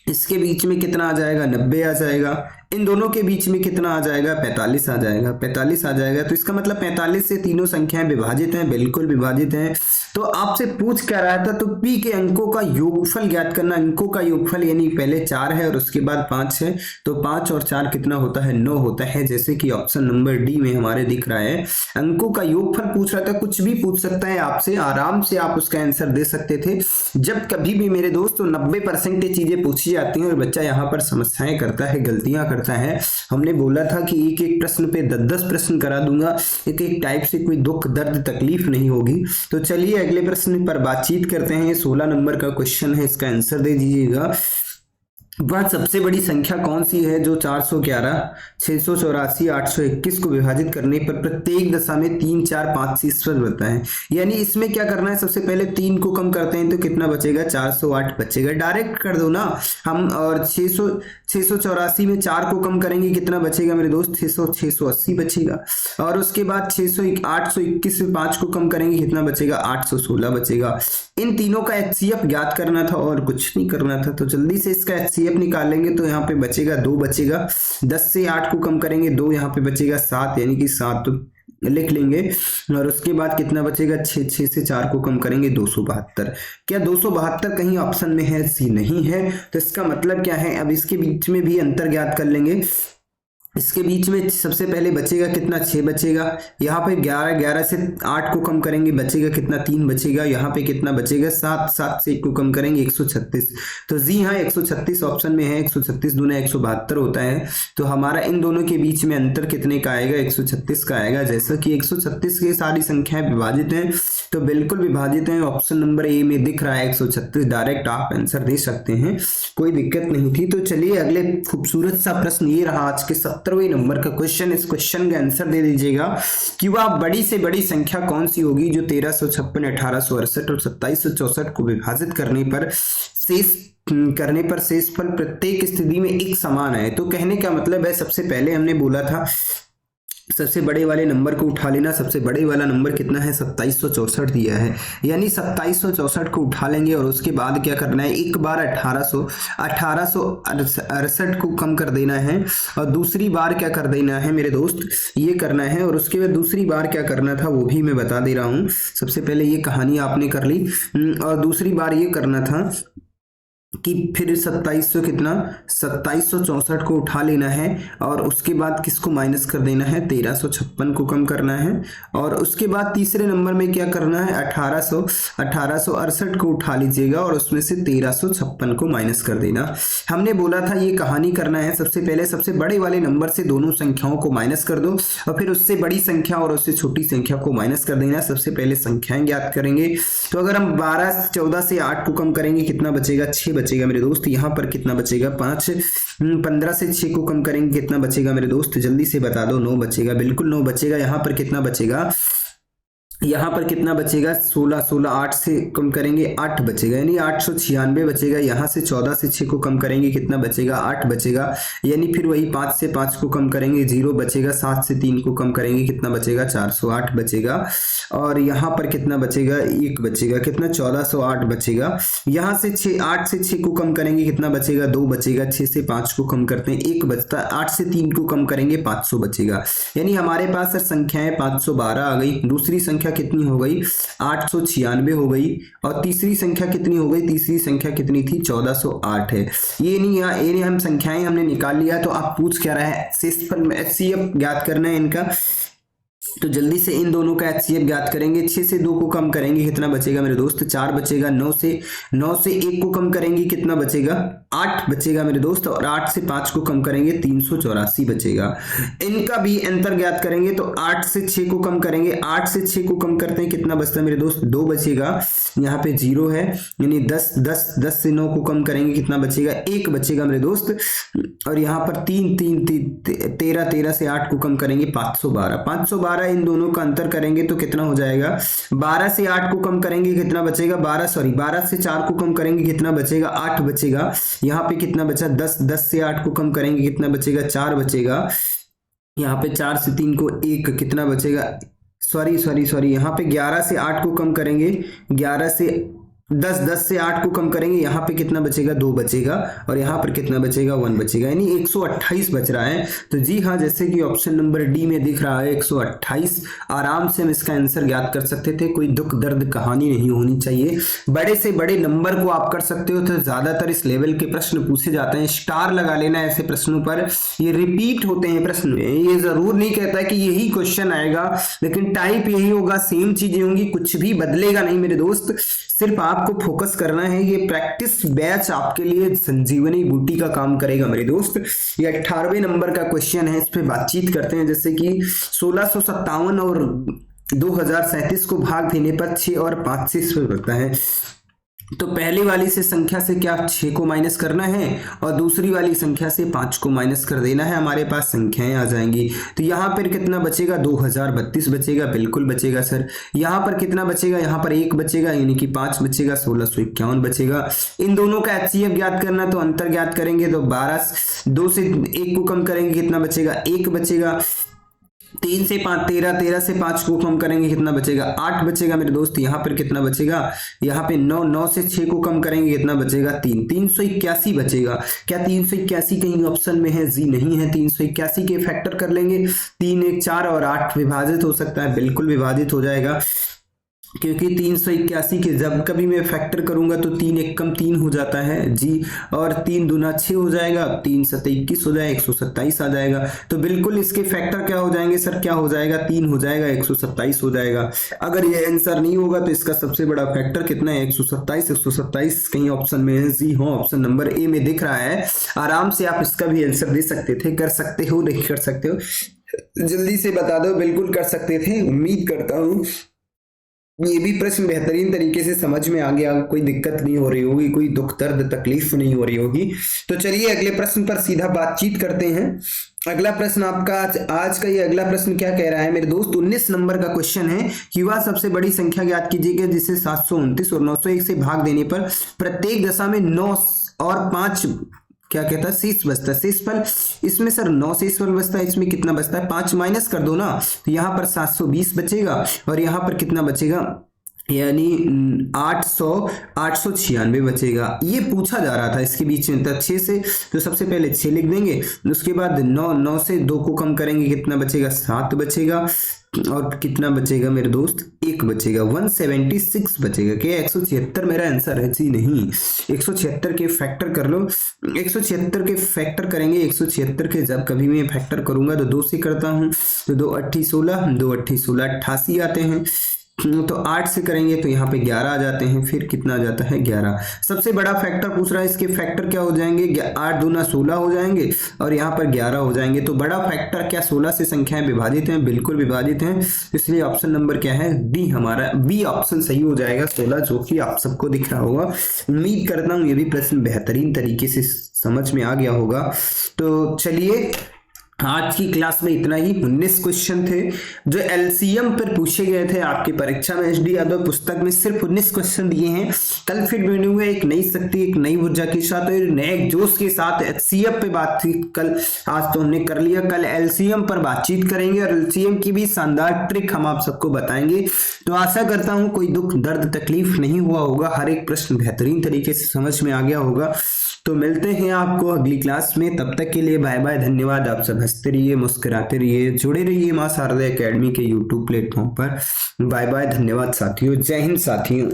इसके बीच में कितना आ जाएगा, 90 आ जाएगा। इन दोनों के बीच में कितना आ जाएगा, 45 आ जाएगा। 45 आ जाएगा। तो इसका मतलब 45 से तीनों संख्याएं विभाजित हैं, बिल्कुल विभाजित हैं। तो आपसे पूछ क्या रहा था, तो पी के अंकों का योगफल ज्ञात करना। अंकों का योगफल यानी पहले 4 है और उसके बाद 5 है, तो 5 और 4 कितना होता है, 9 होता है, जैसे कि ऑप्शन नंबर डी में हमारे दिख रहा है। अंकों का योगफल पूछ रहा था, कुछ भी पूछ सकता है आपसे, आराम से आप उसका आंसर दे सकते थे। जब कभी भी मेरे दोस्तों 90% ये चीजें पूछी जाती हैं और बच्चा यहाँ पर समस्याएं करता है, गलतियां करता है, हमने बोला था कि एक एक प्रश्न पे 10-10 प्रश्न करा दूंगा, एक एक टाइप से कोई दुख दर्द तकलीफ नहीं होगी। तो चलिए अगले प्रश्न पर बातचीत करते हैं। 16 नंबर का क्वेश्चन है, इसका आंसर दे दीजिएगा। वह सबसे बड़ी संख्या कौन सी है जो 411, 684, 821 को विभाजित करने पर प्रत्येक दशा में 3, 4, 5 शेषफल बनता है। यानी इसमें क्या करना है, सबसे पहले 3 को कम करते हैं तो कितना बचेगा, 408 बचेगा। डायरेक्ट कर दो ना हम। और 684 में 4 को कम करेंगे कितना बचेगा मेरे दोस्त, 680 बचेगा। और उसके बाद 821 में 5 को कम करेंगे कितना बचेगा, 816 बचेगा। इन तीनों का HCF ज्ञात करना था और कुछ नहीं करना था। तो जल्दी से इसका HCF निकालेंगे तो यहाँ पे बचेगा 2 बचेगा। 10 से 8 को कम करेंगे 2, यहाँ पे बचेगा 7, यानी कि 7 तो लिख लेंगे। और उसके बाद कितना बचेगा, 6 से 4 को कम करेंगे 272। क्या 272 कहीं ऑप्शन में है, सी नहीं है। तो इसका मतलब क्या है, अब इसके बीच में भी अंतर ज्ञात कर लेंगे। इसके बीच में सबसे पहले बचेगा कितना, 6 बचेगा। यहाँ पे 11, 11 से 8 को कम करेंगे बचेगा कितना, 3 बचेगा। यहाँ पे कितना बचेगा, 7, 7 से 1 को कम करेंगे 136। तो जी हाँ 136 ऑप्शन में है, 136 दूना 172 होता है। तो हमारा इन दोनों के बीच में अंतर कितने का आएगा, 136 का आएगा। जैसा कि 136 की सारी संख्याएं विभाजित हैं तो बिल्कुल विभाजित हैं, ऑप्शन नंबर ए में दिख रहा है 136, डायरेक्ट आप आंसर दे सकते हैं, कोई दिक्कत नहीं थी। तो चलिए अगले खूबसूरत सा प्रश्न ये रहा आज के 17वें नंबर का क्वेश्चन। इस क्वेश्चन का आंसर दे दीजिएगा कि वह बड़ी से बड़ी संख्या कौन सी होगी जो 1356, 1868 और 2764 को विभाजित करने पर शेषफल प्रत्येक स्थिति में एक समान है। तो कहने का मतलब है, सबसे पहले हमने बोला था सबसे बड़े वाले नंबर को उठा लेना। सबसे बड़े वाला नंबर कितना है, 2764 दिया है, यानी 2764 को उठा लेंगे और उसके बाद क्या करना है, एक बार 1868 को कम कर देना है और दूसरी बार क्या कर देना है मेरे दोस्त, ये करना है। और उसके बाद दूसरी बार क्या करना था वो भी मैं बता दे रहा हूँ। सबसे पहले ये कहानी आपने कर ली और दूसरी बार ये करना था कि फिर 2764 को उठा लेना है और उसके बाद किसको माइनस कर देना है, 1356 को कम करना है। और उसके बाद तीसरे नंबर में क्या करना है, 1868 को उठा लीजिएगा और उसमें से 1356 को माइनस कर देना। हमने बोला था ये कहानी करना है, सबसे पहले सबसे बड़े वाले नंबर से दोनों संख्याओं को माइनस कर दो और फिर उससे बड़ी संख्या और उससे छोटी संख्या को माइनस कर देना। सबसे पहले संख्याएं ज्ञात करेंगे। तो अगर हम 14 से 8 को कम करेंगे कितना बचेगा, 6 बचेगा मेरे दोस्त। यहाँ पर कितना बचेगा, 5। 15 से 6 को कम करेंगे कितना बचेगा मेरे दोस्त, जल्दी से बता दो, 9 बचेगा, बिल्कुल 9 बचेगा। यहाँ पर कितना बचेगा, यहाँ पर कितना बचेगा, 16, 16, 8 से कम करेंगे 8 बचेगा, यानी 896 बचेगा। यहाँ से 14 से 6 को कम करेंगे कितना बचेगा, 8 बचेगा, यानी फिर वही 5 से 5 को कम करेंगे 0 बचेगा। 7 से 3 को कम करेंगे कितना बचेगा, 408 बचेगा। और यहाँ पर कितना बचेगा, 1 बचेगा, कितना 1408 बचेगा। यहाँ से 8 से 6 को कम करेंगे कितना बचेगा, 2 बचेगा। 6 से 5 को कम करते हैं 1 बचता है। 8 से 3 को कम करेंगे 500 बचेगा, यानी हमारे पास संख्याएं 512 आ गई। दूसरी संख्या कितनी हो गई, 896 हो गई। और तीसरी संख्या कितनी हो गई, तीसरी संख्या कितनी थी, 1408 है। ये नहीं हम संख्याएं हमने निकाल लिया। तो आप पूछ क्या रहा है, शेषफल में HCF ज्ञात करना है इनका। तो जल्दी से इन दोनों का HCF ज्ञात करेंगे। 6 से 2 को कम करेंगे कितना बचेगा मेरे दोस्त, 4 बचेगा। 9 से 1 को कम करेंगे कितना बचेगा, 8 बचेगा मेरे दोस्त। और 8 से 5 को कम करेंगे 384 बचेगा। इनका भी अंतर ज्ञात करेंगे। तो 8 से 6 को कम करेंगे, 8 से 6 को कम करते हैं कितना बचता है मेरे दोस्त, 2 बचेगा। यहाँ पे 0 है, यानी 10 से 9 को कम करेंगे कितना बचेगा, 1 बचेगा मेरे दोस्त। और यहाँ पर 13 से 8 को कम करेंगे 512। इन दोनों का अंतर करेंगे तो कितना हो जाएगा, 12 से 8 को कम करेंगे कितना बचेगा, 12 से 4 को कम करेंगे कितना बचेगा, 8 बचेगा। यहाँ पे कितना बचा, 10 से 8 को कम करेंगे कितना बचेगा, 4 बचेगा। यहाँ पे 4 से 3 को 1 कितना बचेगा, सॉरी यहाँ पे 11 से 8 को कम करेंगे, 10 से 8 को कम करेंगे, यहाँ पे कितना बचेगा, 2 बचेगा। और यहाँ पर कितना बचेगा, 1 बचेगा, यानी 128 बच रहा है। तो जी हाँ, जैसे कि ऑप्शन नंबर डी में दिख रहा है 128, आराम से हम इसका आंसर ज्ञात कर सकते थे। कोई दुख दर्द कहानी नहीं होनी चाहिए। बड़े से बड़े नंबर को आप कर सकते हो। तो ज्यादातर इस लेवल के प्रश्न पूछे जाते हैं, स्टार लगा लेना ऐसे प्रश्नों पर। ये रिपीट होते हैं प्रश्न में, ये जरूर नहीं कहता कि यही क्वेश्चन आएगा, लेकिन टाइप यही होगा, सेम चीजें होंगी, कुछ भी बदलेगा नहीं मेरे दोस्त। सिर्फ आपको फोकस करना है। ये प्रैक्टिस बैच आपके लिए संजीवनी बूटी का काम करेगा मेरे दोस्त। ये 18वें नंबर का क्वेश्चन है, इस पे बातचीत करते हैं। जैसे कि 1657 और 2037 को भाग देने पर 6 और 5 से बढ़ता है। तो पहली वाली से संख्या से क्या 6 को माइनस करना है और दूसरी वाली संख्या से 5 को माइनस कर देना है, हमारे पास संख्याएं आ जाएंगी। तो यहाँ पर कितना बचेगा, 2032 बचेगा, बिल्कुल बचेगा सर। यहाँ पर कितना बचेगा, यहाँ पर 1 बचेगा, यानी कि 5 बचेगा, 1651 बचेगा। इन दोनों का HCF ज्ञात करना, तो अंतर ज्ञात करेंगे। तो 2 से 1 को कम करेंगे कितना बचेगा, 1 बचेगा। 3 से 5 13 से 5 को कम करेंगे कितना बचेगा, 8 बचेगा मेरे दोस्त। यहाँ पर कितना बचेगा, यहाँ पे 9 से 6 को कम करेंगे कितना बचेगा, 381 बचेगा। क्या 381 कहीं ऑप्शन में है, जी नहीं है। 381 के फैक्टर कर लेंगे, 3 1 4 और 8 विभाजित हो सकता है, बिल्कुल विभाजित हो जाएगा। क्योंकि 381 के जब कभी मैं फैक्टर करूंगा तो 3 एक कम 3 हो जाता है जी, और 3 दूना 6 हो जाएगा, 3 सत्ते 21 हो जाएगा, 127 आ जाएगा। तो बिल्कुल इसके फैक्टर क्या हो जाएंगे सर, क्या हो जाएगा, 3 हो जाएगा, 127 हो जाएगा। अगर ये आंसर नहीं होगा तो इसका सबसे बड़ा फैक्टर कितना है, 127। 127 कहीं ऑप्शन में है, जी हाँ ऑप्शन नंबर ए में दिख रहा है। आराम से आप इसका भी आंसर दे सकते थे, कर सकते हो, नहीं कर सकते हो जल्दी से बता दो। बिल्कुल कर सकते थे, उम्मीद करता हूँ ये भी प्रश्न बेहतरीन तरीके से समझ में आ गया, कोई दिक्कत नहीं हो रही होगी, कोई दुख दर्द तकलीफ नहीं हो रही होगी। तो चलिए अगले प्रश्न पर सीधा बातचीत करते हैं। अगला प्रश्न आपका आज का ये अगला प्रश्न क्या कह रहा है मेरे दोस्त, 19 नंबर का क्वेश्चन है कि वह सबसे बड़ी संख्या ज्ञात कीजिएगा जिसे 729 और 901 से भाग देने पर प्रत्येक दशा में 9 और 5 क्या कहता है शेष बचता है, शेषफल। इसमें सर 9 शेषफल बचता है, इसमें कितना बचता है, 5 माइनस कर दो ना, तो यहाँ पर 720 बचेगा और यहाँ पर कितना बचेगा, यानी 896 बचेगा। ये पूछा जा रहा था इसके बीच में था 6 से, तो सबसे पहले 6 लिख देंगे, उसके बाद 9 से 2 को कम करेंगे, कितना बचेगा, 7 बचेगा, और कितना बचेगा मेरे दोस्त, 1 बचेगा, 176 बचेगा। क्या 176 मेरा आंसर है जी, नहीं, 176 के फैक्टर कर लो, 176 के फैक्टर करेंगे, 176 के जब कभी मैं फैक्टर करूंगा तो 2 से करता हूं, तो 2 8 16, 2 8 16 88 आते हैं। तो 8 से करेंगे तो यहाँ पे 11 आ जाते हैं, फिर कितना आ जाता है, 11। सबसे बड़ा फैक्टर पूछ रहा है, इसके फैक्टर क्या हो जाएंगे, 8 दूना 16 हो जाएंगे और यहाँ पर 11 हो जाएंगे। तो बड़ा फैक्टर क्या 16 से संख्याएं विभाजित हैं, बिल्कुल विभाजित हैं, इसलिए ऑप्शन नंबर क्या है, डी, हमारा बी ऑप्शन सही हो जाएगा, 16, जो कि आप सबको दिख रहा होगा। उम्मीद करता हूँ ये भी प्रश्न बेहतरीन तरीके से समझ में आ गया होगा। तो चलिए आज की क्लास में इतना ही। 19 क्वेश्चन थे जो एलसीएम पर पूछे गए थे आपकी परीक्षा में। एचडी यादव पुस्तक में सिर्फ 19 क्वेश्चन दिए हैं। कल फिर मिलूंगा एक नई शक्ति, एक नई ऊर्जा के साथ और नए जोश के साथ एचसीएफ पे बातचीत। कल आज तो हमने कर लिया, कल एलसीएम पर बातचीत करेंगे और एलसीएम की भी शानदार ट्रिक हम आप सबको बताएंगे। तो आशा करता हूं कोई दुख दर्द तकलीफ नहीं हुआ होगा, हर एक प्रश्न बेहतरीन तरीके से समझ में आ गया होगा। तो मिलते हैं आपको अगली क्लास में, तब तक के लिए बाय बाय, धन्यवाद। आप सब हंसते रहिए, मुस्कुराते रहिए, जुड़े रहिए मां शारदा एकेडमी के यूट्यूब प्लेटफॉर्म पर। बाय बाय, धन्यवाद साथियों, जय हिंद साथियों।